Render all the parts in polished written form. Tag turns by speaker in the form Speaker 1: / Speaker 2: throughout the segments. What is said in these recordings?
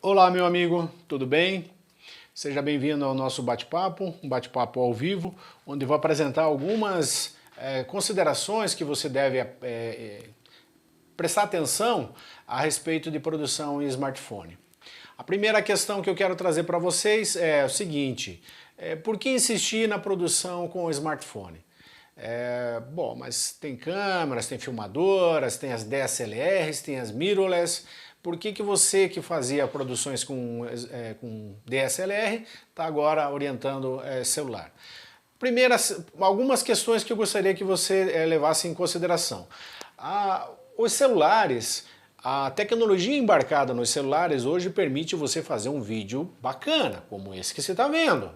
Speaker 1: Olá, meu amigo, tudo bem? Seja bem-vindo ao nosso bate-papo, um bate-papo ao vivo, onde vou apresentar algumas considerações que você deve prestar atenção a respeito de produção em smartphone. A primeira questão que eu quero trazer para vocês é o seguinte: por que insistir na produção com o smartphone? Bom, mas tem câmeras, tem filmadoras, tem as DSLRs, tem as mirrorless. Por que você que fazia produções com DSLR está agora orientando celular? Algumas questões que eu gostaria que você levasse em consideração. Os celulares, a tecnologia embarcada nos celulares hoje permite você fazer um vídeo bacana, como esse que você está vendo.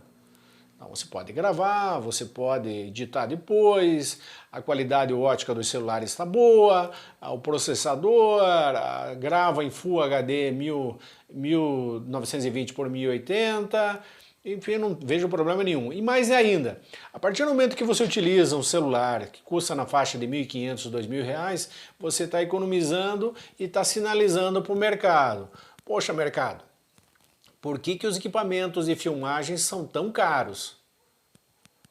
Speaker 1: Então, você pode gravar, você pode editar depois, a qualidade ótica dos celulares está boa, o processador grava em Full HD 1920 por 1080, enfim, não vejo problema nenhum. E mais ainda, a partir do momento que você utiliza um celular que custa na faixa de R$ 1.500, R$ 2.000, você está economizando e está sinalizando para o mercado. Poxa, mercado, por que os equipamentos de filmagem são tão caros?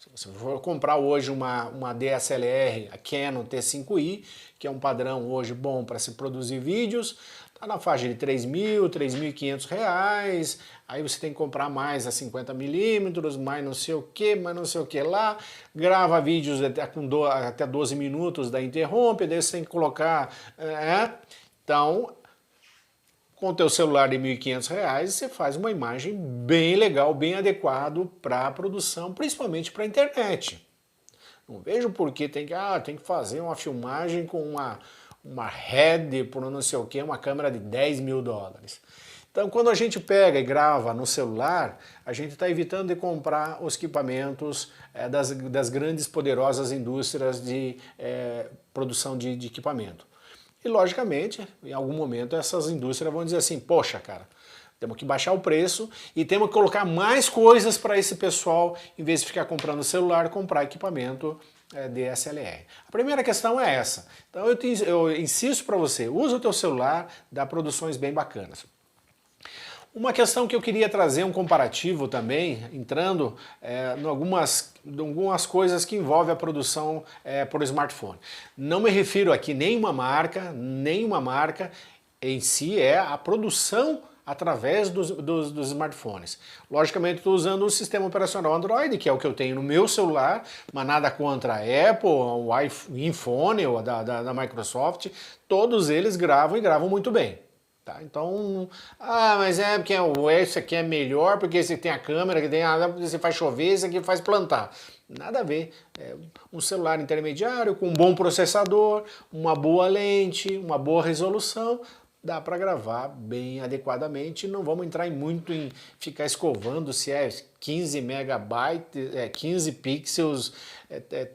Speaker 1: Se você for comprar hoje uma DSLR, a Canon T5i, que é um padrão hoje bom para se produzir vídeos, está na faixa de R$ 3.000, R$ 3.500, aí você tem que comprar mais a 50mm, mais não sei o que lá, grava vídeos até 12 minutos, daí interrompe, daí você tem que colocar... Então, com o teu celular de R$ 1.500, você faz uma imagem bem legal, bem adequado para a produção, principalmente para a internet. Não vejo por que tem que fazer uma filmagem com uma Red por não sei o que, uma câmera de $10.000. Então, quando a gente pega e grava no celular, a gente está evitando de comprar os equipamentos das grandes, poderosas indústrias de produção de equipamento. E, logicamente, em algum momento essas indústrias vão dizer assim, poxa, cara, temos que baixar o preço e temos que colocar mais coisas para esse pessoal, em vez de ficar comprando celular, comprar equipamento DSLR. A primeira questão é essa. Então eu insisto para você, usa o teu celular, dá produções bem bacanas. Uma questão que eu queria trazer um comparativo também, entrando em algumas coisas que envolvem a produção por smartphone. Não me refiro aqui nenhuma marca em si, é a produção através dos smartphones. Logicamente estou usando o sistema operacional Android, que é o que eu tenho no meu celular, mas nada contra a Apple, o iPhone ou da Microsoft, todos eles gravam e gravam muito bem. Tá, então, mas é porque esse aqui é melhor, porque esse tem a câmera, que tem você faz chover, esse aqui faz plantar. Nada a ver. Um celular intermediário com um bom processador, uma boa lente, uma boa resolução, dá para gravar bem adequadamente. Não vamos entrar muito em ficar escovando se é 15 megabytes, 15 pixels,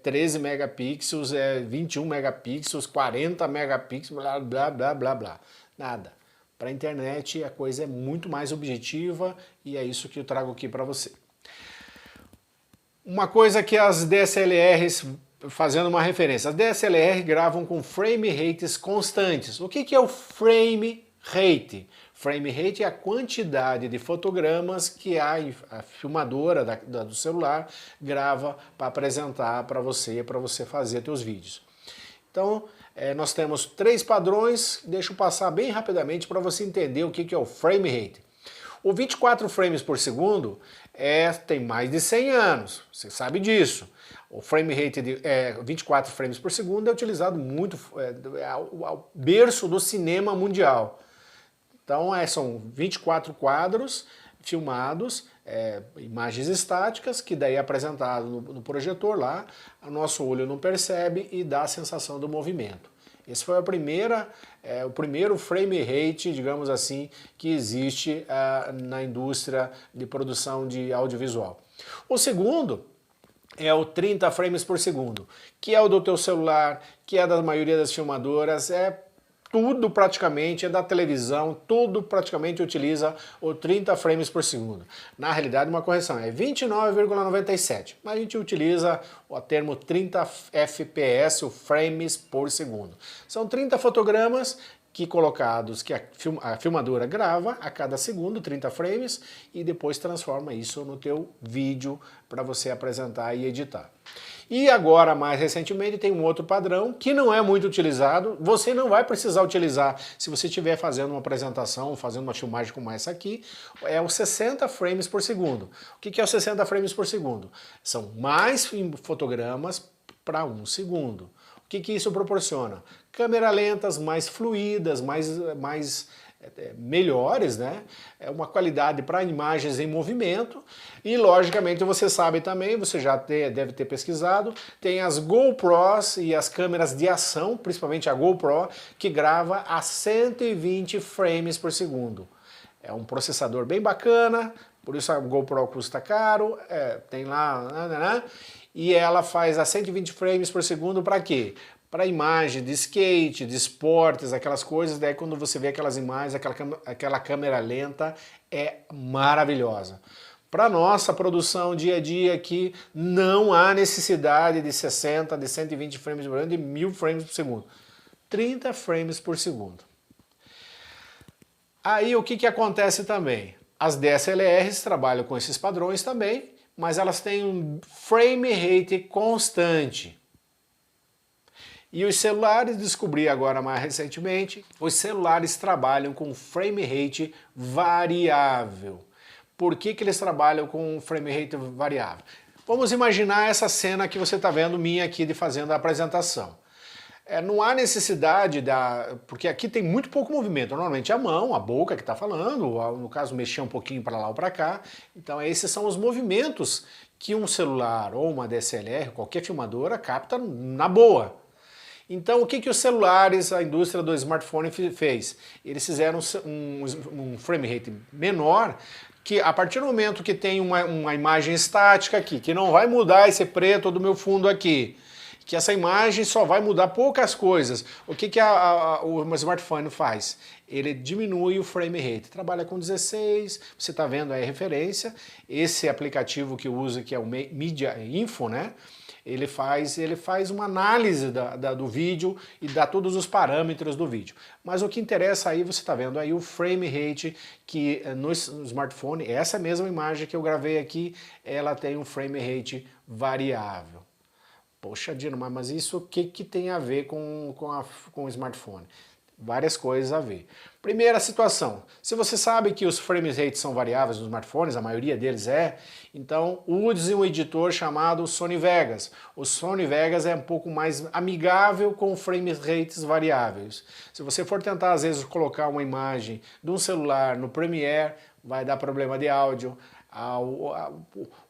Speaker 1: 13 megapixels, 21 megapixels, 40 megapixels, blá, blá, blá, blá, blá. Nada. Para a internet a coisa é muito mais objetiva e é isso que eu trago aqui para você. Uma coisa que as DSLRs, fazendo uma referência, as DSLR gravam com frame rates constantes. O que é o frame rate? Frame rate é a quantidade de fotogramas que a filmadora do celular grava para apresentar para você fazer seus vídeos. Então, nós temos 3 padrões, deixa eu passar bem rapidamente para você entender o que é o frame rate. O 24 frames por segundo tem mais de 100 anos, você sabe disso. O frame rate de 24 frames por segundo é utilizado muito, ao berço do cinema mundial. Então são 24 quadros filmados, imagens estáticas, que daí é apresentado no projetor lá, o nosso olho não percebe e dá a sensação do movimento. Esse foi o primeiro frame rate, digamos assim, que existe na indústria de produção de audiovisual. O segundo é o 30 frames por segundo, que é o do teu celular, que é da maioria das filmadoras, tudo praticamente, da televisão, tudo praticamente utiliza o 30 frames por segundo. Na realidade, uma correção, é 29,97, mas a gente utiliza o termo 30 FPS, o frames por segundo. São 30 fotogramas colocados que a filmadora grava a cada segundo, 30 frames, e depois transforma isso no teu vídeo para você apresentar e editar. E agora, mais recentemente, tem um outro padrão que não é muito utilizado, você não vai precisar utilizar se você estiver fazendo uma apresentação, fazendo uma filmagem como essa aqui, é o 60 frames por segundo. O que é o 60 frames por segundo? São mais fotogramas para 1 segundo. O que isso proporciona? Câmeras lentas, mais fluídas, mais melhores, né? É uma qualidade para imagens em movimento e logicamente você sabe também, você já deve ter pesquisado, tem as GoPros e as câmeras de ação, principalmente a GoPro, que grava a 120 frames por segundo. É um processador bem bacana, por isso a GoPro custa caro, tem lá, e ela faz a 120 frames por segundo para quê? Para imagem de skate, de esportes, aquelas coisas, daí quando você vê aquelas imagens, aquela câmera lenta é maravilhosa. Para nossa produção dia a dia aqui, não há necessidade de 60, de 120 frames por segundo, de 1000 frames por segundo. 30 frames por segundo. Aí o que acontece também? As DSLRs trabalham com esses padrões também, mas elas têm um frame rate constante. E os celulares, descobri agora mais recentemente, os celulares trabalham com frame rate variável. Por que eles trabalham com frame rate variável? Vamos imaginar essa cena que você está vendo minha aqui de fazendo a apresentação. Não há necessidade porque aqui tem muito pouco movimento, normalmente a mão, a boca que está falando, no caso mexer um pouquinho para lá ou para cá. Então esses são os movimentos que um celular ou uma DSLR, qualquer filmadora, capta na boa. Então o que os celulares, a indústria do smartphone fez? Eles fizeram um frame rate menor, que a partir do momento que tem uma imagem estática aqui, que não vai mudar esse preto do meu fundo aqui, que essa imagem só vai mudar poucas coisas, o que o smartphone faz? Ele diminui o frame rate, trabalha com 16, você está vendo aí a referência, esse aplicativo que eu uso que é o Media Info, né? Ele faz uma análise do vídeo e dá todos os parâmetros do vídeo. Mas o que interessa aí, você está vendo aí o frame rate que no smartphone, essa mesma imagem que eu gravei aqui, ela tem um frame rate variável. Poxa, Dino, mas isso o que tem a ver com o smartphone? Várias coisas a ver. Primeira situação, se você sabe que os frame rates são variáveis nos smartphones, a maioria deles então use um editor chamado Sony Vegas. O Sony Vegas é um pouco mais amigável com frame rates variáveis. Se você for tentar às vezes colocar uma imagem de um celular no Premiere, vai dar problema de áudio.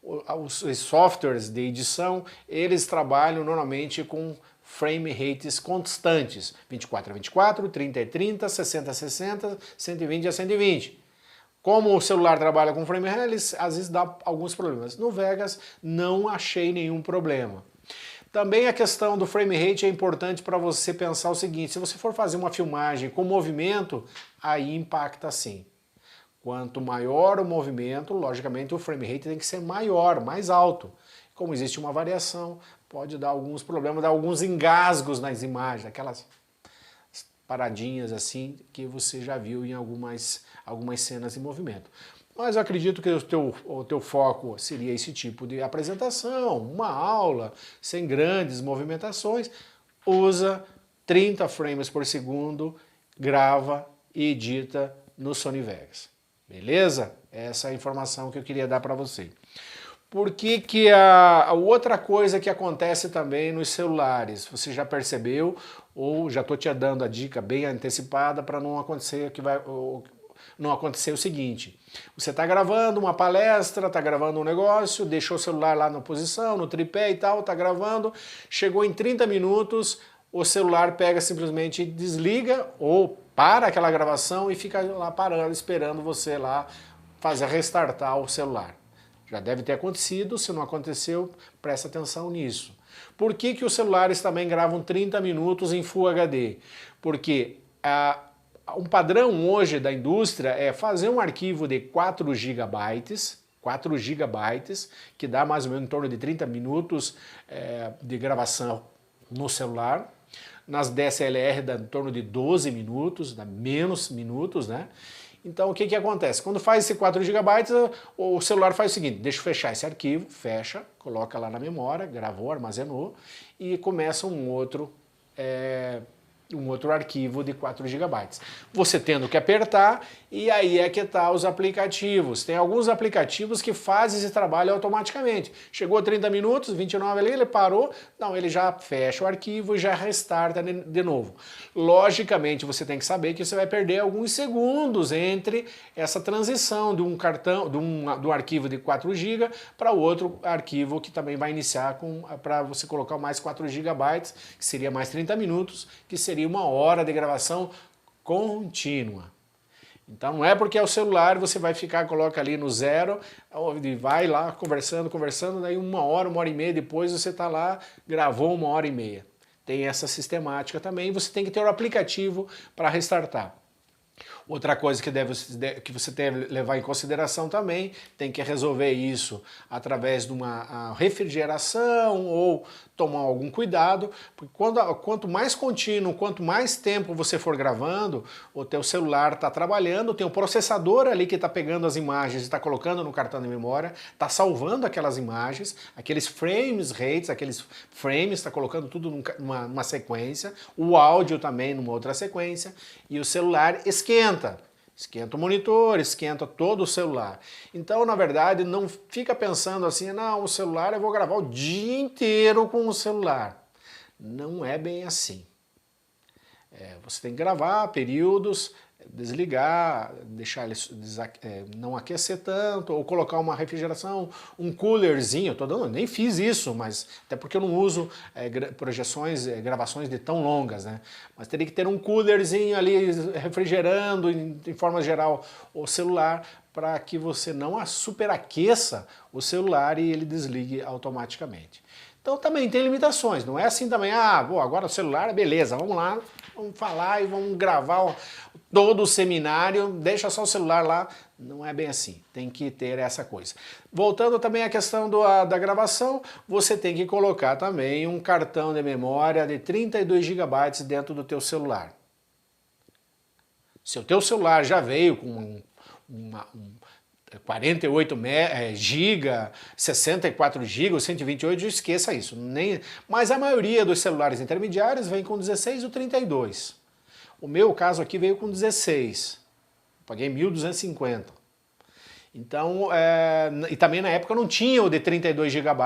Speaker 1: Os softwares de edição, eles trabalham normalmente com frame rates constantes, 24 a 24, 30 a 30, 60 a 60, 120 a 120. Como o celular trabalha com frame rate, eles às vezes dá alguns problemas. No Vegas não achei nenhum problema. Também a questão do frame rate é importante para você pensar o seguinte, se você for fazer uma filmagem com movimento, aí impacta sim. Quanto maior o movimento, logicamente o frame rate tem que ser maior, mais alto. Como existe uma variação, pode dar alguns problemas, dar alguns engasgos nas imagens, aquelas paradinhas assim que você já viu em algumas cenas de movimento. Mas eu acredito que o teu foco seria esse tipo de apresentação, uma aula, sem grandes movimentações, usa 30 frames por segundo, grava e edita no Sony Vegas. Beleza? Essa é a informação que eu queria dar para você. Por que a outra coisa que acontece também nos celulares, você já percebeu, ou já estou te dando a dica bem antecipada para não acontecer o seguinte, você está gravando uma palestra, está gravando um negócio, deixou o celular lá na posição, no tripé e tal, está gravando, chegou em 30 minutos, o celular pega simplesmente e desliga ou para aquela gravação e fica lá parando, esperando você lá restartar o celular. Já deve ter acontecido, se não aconteceu, presta atenção nisso. Por que os celulares também gravam 30 minutos em Full HD? Porque um padrão hoje da indústria é fazer um arquivo de 4 GB, que dá mais ou menos em torno de 30 minutos de gravação no celular, nas DSLR dá em torno de 12 minutos, dá menos minutos, né? Então o que que acontece? Quando faz esse 4 GB, o celular faz o seguinte, deixa eu fechar esse arquivo, fecha, coloca lá na memória, gravou, armazenou e começa um outro arquivo de 4 GB. Você tendo que apertar, e aí é que tá os aplicativos. Tem alguns aplicativos que fazem esse trabalho automaticamente. Chegou a 30 minutos, 29 ali, ele parou, não, ele já fecha o arquivo e já restarta de novo. Logicamente, você tem que saber que você vai perder alguns segundos entre essa transição de um cartão, do arquivo de 4 GB para outro arquivo que também vai iniciar para você colocar mais 4 GB, que seria mais 30 minutos, que seria 1 hora de gravação contínua. Então não é porque é o celular, você vai ficar, coloca ali no 0, vai lá conversando, daí 1 hora e meia depois você está lá, gravou 1 hora e meia. Tem essa sistemática também, você tem que ter o aplicativo para restartar. Outra coisa que você deve levar em consideração também, tem que resolver isso através de uma refrigeração ou tomar algum cuidado, porque quanto mais contínuo, quanto mais tempo você for gravando, o teu celular está trabalhando, tem um processador ali que está pegando as imagens e está colocando no cartão de memória, está salvando aquelas imagens, aqueles frames rates, aqueles frames, está colocando tudo numa sequência, o áudio também numa outra sequência, e o celular esquenta. Esquenta o monitor, esquenta todo o celular. Então, na verdade, não fica pensando assim, não, o celular eu vou gravar o dia inteiro com o celular. Não é bem assim. Você tem que gravar períodos, desligar, deixar ele não aquecer tanto, ou colocar uma refrigeração, um coolerzinho, eu nem fiz isso, mas até porque eu não uso gravações de tão longas, né? Mas teria que ter um coolerzinho ali refrigerando, em forma geral, o celular, para que você não superaqueça o celular e ele desligue automaticamente. Então também tem limitações, não é assim também, agora o celular, beleza, vamos lá, vamos falar e vamos gravar todo o seminário, deixa só o celular lá, não é bem assim, tem que ter essa coisa. Voltando também à questão da gravação, você tem que colocar também um cartão de memória de 32 GB dentro do teu celular. Se o teu celular já veio com 48 GB, 64 GB, 128, esqueça isso. Mas a maioria dos celulares intermediários vem com 16 ou 32. O meu caso aqui veio com 16. Paguei 1.250. Então, e também na época não tinha o de 32 GB,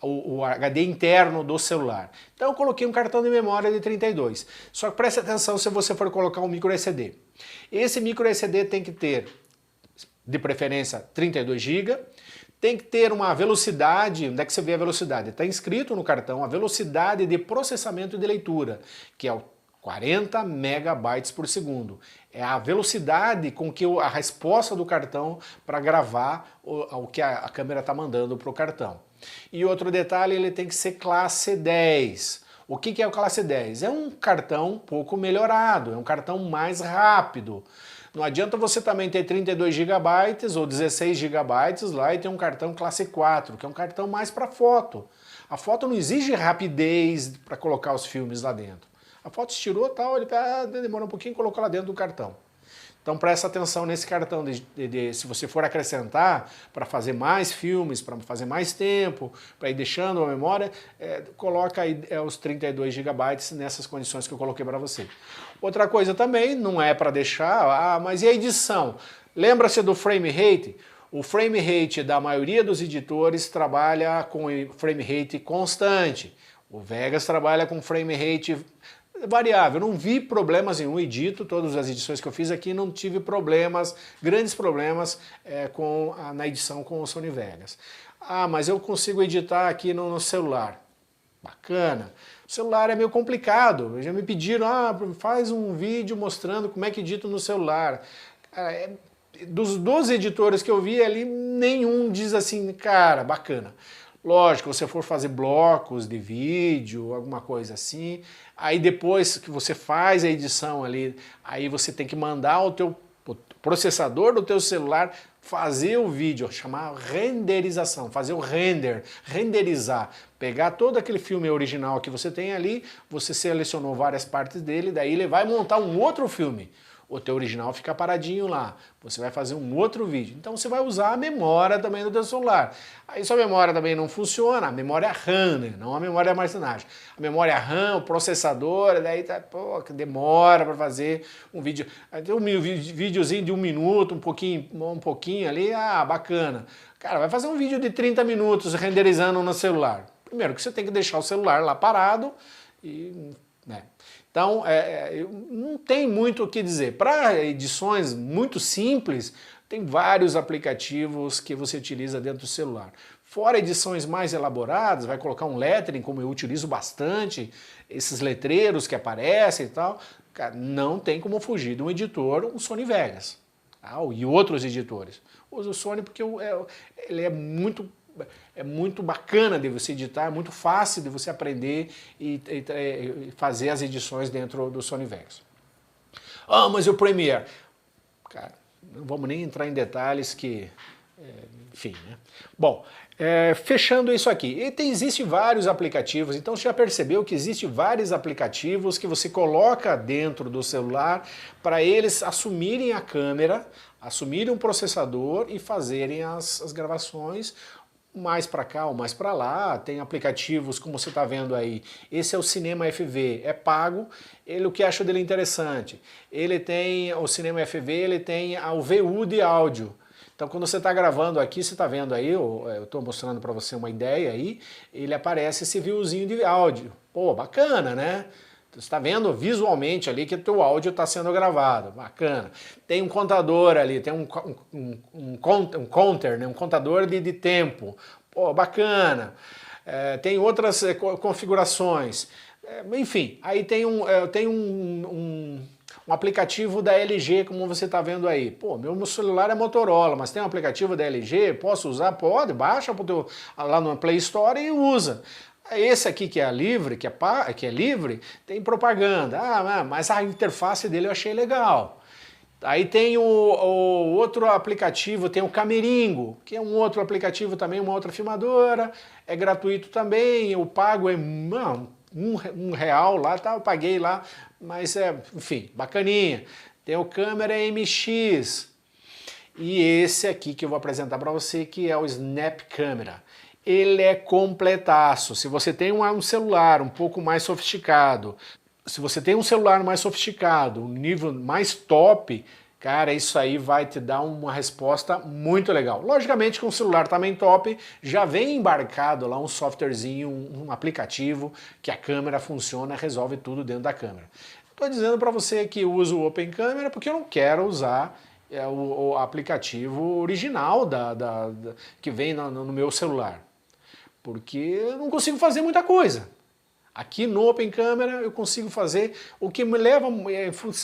Speaker 1: o HD interno do celular. Então eu coloquei um cartão de memória de 32. Só que preste atenção se você for colocar um micro SD. Esse micro SD tem que ter, de preferência, 32 GB, tem que ter uma velocidade, onde é que você vê a velocidade? Está inscrito no cartão a velocidade de processamento e de leitura, que é o 40 megabytes por segundo. É a velocidade com que a resposta do cartão para gravar o que a câmera está mandando para o cartão. E outro detalhe, ele tem que ser classe 10. O que é o classe 10? É um cartão um pouco melhorado, é um cartão mais rápido. Não adianta você também ter 32 GB ou 16 GB lá e ter um cartão classe 4, que é um cartão mais para foto. A foto não exige rapidez para colocar os filmes lá dentro. A foto estirou e tal, ele demora um pouquinho e colocou lá dentro do cartão. Então presta atenção nesse cartão, se você for acrescentar para fazer mais filmes, para fazer mais tempo, para ir deixando a memória, coloca aí os 32 GB nessas condições que eu coloquei para você. Outra coisa também, não é para deixar, mas e a edição? Lembra-se do frame rate? O frame rate da maioria dos editores trabalha com frame rate constante. O Vegas trabalha com frame rate variável. Não vi problemas em um edito, todas as edições que eu fiz aqui não tive problemas, grandes problemas na edição com o Sony Vegas. Mas eu consigo editar aqui no celular. Bacana. O celular é meio complicado, já me pediram, faz um vídeo mostrando como é que edito no celular. Dos 12 editores que eu vi ali, nenhum diz assim, cara, bacana. Lógico, se você for fazer blocos de vídeo, alguma coisa assim, aí depois que você faz a edição ali, aí você tem que mandar o processador do teu celular fazer o vídeo, chamar renderização, fazer o renderizar, Pegar todo aquele filme original que você tem ali, você selecionou várias partes dele, daí ele vai montar um outro filme. O teu original fica paradinho lá, você vai fazer um outro vídeo. Então você vai usar a memória também do teu celular. Aí se a memória também não funciona, a memória RAM, né? Não a memória armazenagem. A memória RAM, o processador, daí tá, pô, que demora para fazer um vídeo. Aí tem um videozinho de 1 minuto, um pouquinho ali, bacana. Cara, vai fazer um vídeo de 30 minutos renderizando no celular. Primeiro que você tem que deixar o celular lá parado e... né? Então, não tem muito o que dizer. Para edições muito simples, tem vários aplicativos que você utiliza dentro do celular. Fora edições mais elaboradas, vai colocar um lettering, como eu utilizo bastante, esses letreiros que aparecem e tal, cara, não tem como fugir de um editor, um Sony Vegas, tá? E outros editores. Uso o Sony porque ele é muito bacana de você editar, é muito fácil de você aprender e fazer as edições dentro do Sony Vegas. Mas e o Premiere? Cara, não vamos nem entrar em detalhes que... enfim, né? Bom, fechando isso aqui, existem vários aplicativos, então você já percebeu que existem vários aplicativos que você coloca dentro do celular para eles assumirem a câmera, assumirem um processador e fazerem as gravações mais para cá ou mais para lá. Tem aplicativos como você está vendo aí, esse é o Cinema FV, é pago, o que acho dele interessante, ele tem, o Cinema FV, ele tem o VU de áudio, então quando você está gravando aqui, você está vendo aí, eu estou mostrando para você uma ideia aí, ele aparece esse VUzinho de áudio, pô, bacana, né? Você está vendo visualmente ali que o teu áudio está sendo gravado, bacana. Tem um contador ali, tem um counter, né? Um contador de tempo, pô, bacana. Tem outras configurações, enfim, aí tem um aplicativo da LG, como você está vendo aí. Pô, meu celular é Motorola, mas tem um aplicativo da LG, posso usar? Pode, baixa lá no Play Store e usa. Esse aqui que é livre, que é livre, tem propaganda. Mas a interface dele eu achei legal. Aí tem o outro aplicativo, tem o Cameringo, que é um outro aplicativo também, uma outra filmadora, é gratuito também, o pago é R$1 lá, tá? Eu paguei lá, mas enfim, bacaninha. Tem o Câmera MX, e esse aqui que eu vou apresentar para você, que é o Snap Camera. Ele é completaço. Se você tem um celular um pouco mais sofisticado, um nível mais top, cara, isso aí vai te dar uma resposta muito legal. Logicamente que um celular também top, já vem embarcado lá um softwarezinho, um aplicativo, que a câmera funciona, resolve tudo dentro da câmera. Estou dizendo para você que eu uso o Open Camera porque eu não quero usar o aplicativo original que vem no meu celular, porque eu não consigo fazer muita coisa. Aqui no Open Camera eu consigo fazer o que me leva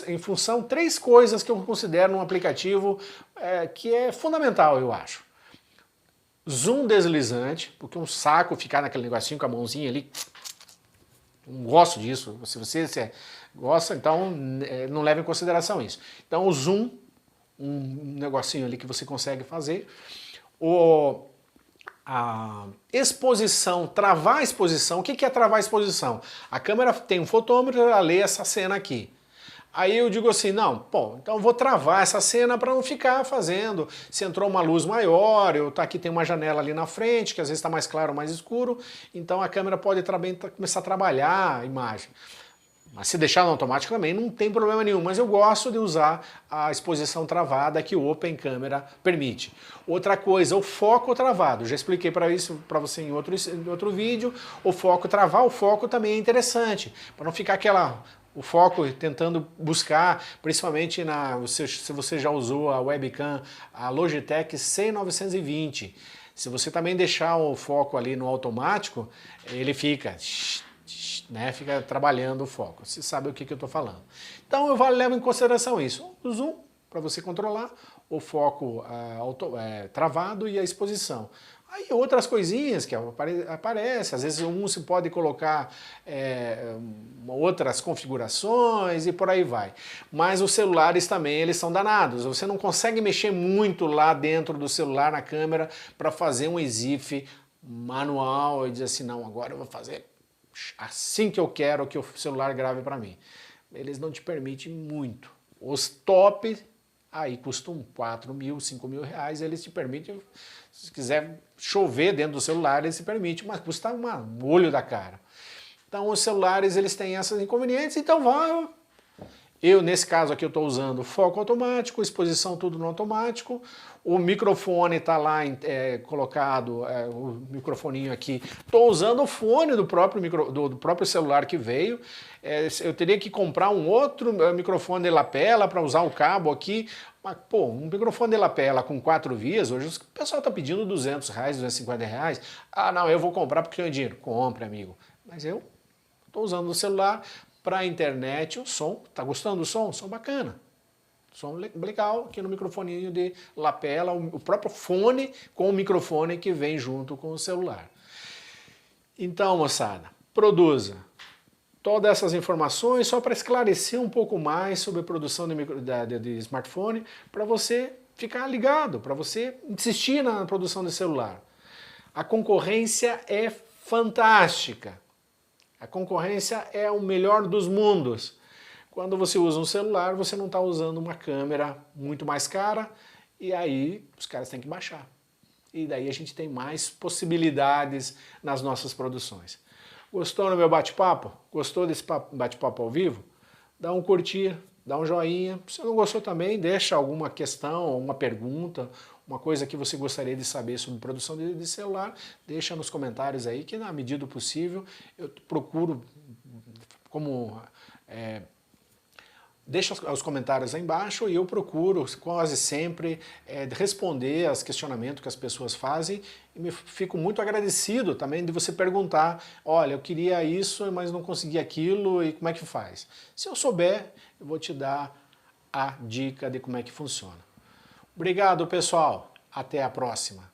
Speaker 1: em função 3 coisas que eu considero um aplicativo que é fundamental, eu acho. Zoom deslizante, porque é um saco ficar naquele negocinho com a mãozinha ali. Não gosto disso. Se você gosta, então não leva em consideração isso. Então o zoom, um negocinho ali que você consegue fazer. A exposição, travar a exposição. O que é travar a exposição? A câmera tem um fotômetro, ela lê essa cena aqui. Aí eu digo assim, não, pô, então eu vou travar essa cena para não ficar fazendo, se entrou uma luz maior, aqui tem uma janela ali na frente, que às vezes está mais claro ou mais escuro, então a câmera pode começar a trabalhar a imagem. Mas se deixar no automático também não tem problema nenhum, mas eu gosto de usar a exposição travada que o Open Camera permite. Outra coisa, o foco travado, já expliquei para você em outro vídeo, o foco travar, o foco também é interessante, para não ficar o foco tentando buscar, principalmente se você já usou a webcam, a Logitech C920, se você também deixar o foco ali no automático, ele fica... né, fica trabalhando o foco. Você sabe o que eu estou falando. Então eu levo em consideração isso. O zoom, para você controlar, o foco travado e a exposição. Aí outras coisinhas que aparecem, às vezes você pode colocar outras configurações e por aí vai. Mas os celulares também, eles são danados. Você não consegue mexer muito lá dentro do celular, na câmera, para fazer um EXIF manual e dizer assim, não, agora eu vou fazer assim que eu quero que o celular grave para mim. Eles não te permitem muito. Os top aí custam 4 mil, 5 mil reais, eles te permitem, se quiser chover dentro do celular, eles te permitem, mas custa um olho da cara. Então os celulares eles têm essas inconvenientes, então eu nesse caso aqui eu estou usando foco automático, exposição tudo no automático, o microfone está lá colocado, o microfoninho aqui, estou usando o fone do próprio celular que veio, eu teria que comprar um outro microfone de lapela para usar o cabo aqui, mas pô, um microfone de lapela com 4 vias, hoje o pessoal está pedindo R$200, R$250, ah não, eu vou comprar porque tenho dinheiro, compre amigo, mas eu estou usando o celular para a internet, o som, tá gostando do som? Som bacana. Som legal, aqui no microfoninho de lapela, o próprio fone com o microfone que vem junto com o celular. Então, moçada, produza todas essas informações só para esclarecer um pouco mais sobre a produção de smartphone, para você ficar ligado, para você insistir na produção de celular. A concorrência é fantástica. A concorrência é o melhor dos mundos. Quando você usa um celular, você não está usando uma câmera muito mais cara e aí os caras têm que baixar. E daí a gente tem mais possibilidades nas nossas produções. Gostou do meu bate-papo? Gostou desse bate-papo ao vivo? Dá um curtir, dá um joinha. Se não gostou também, deixa alguma questão, alguma pergunta, uma coisa que você gostaria de saber sobre produção de celular, deixa nos comentários aí, que na medida do possível eu procuro, deixa os comentários aí embaixo e eu procuro quase sempre responder aos questionamentos que as pessoas fazem e fico muito agradecido também de você perguntar, olha, eu queria isso, mas não consegui aquilo e como é que faz? Se eu souber, eu vou te dar a dica de como é que funciona. Obrigado, pessoal. Até a próxima.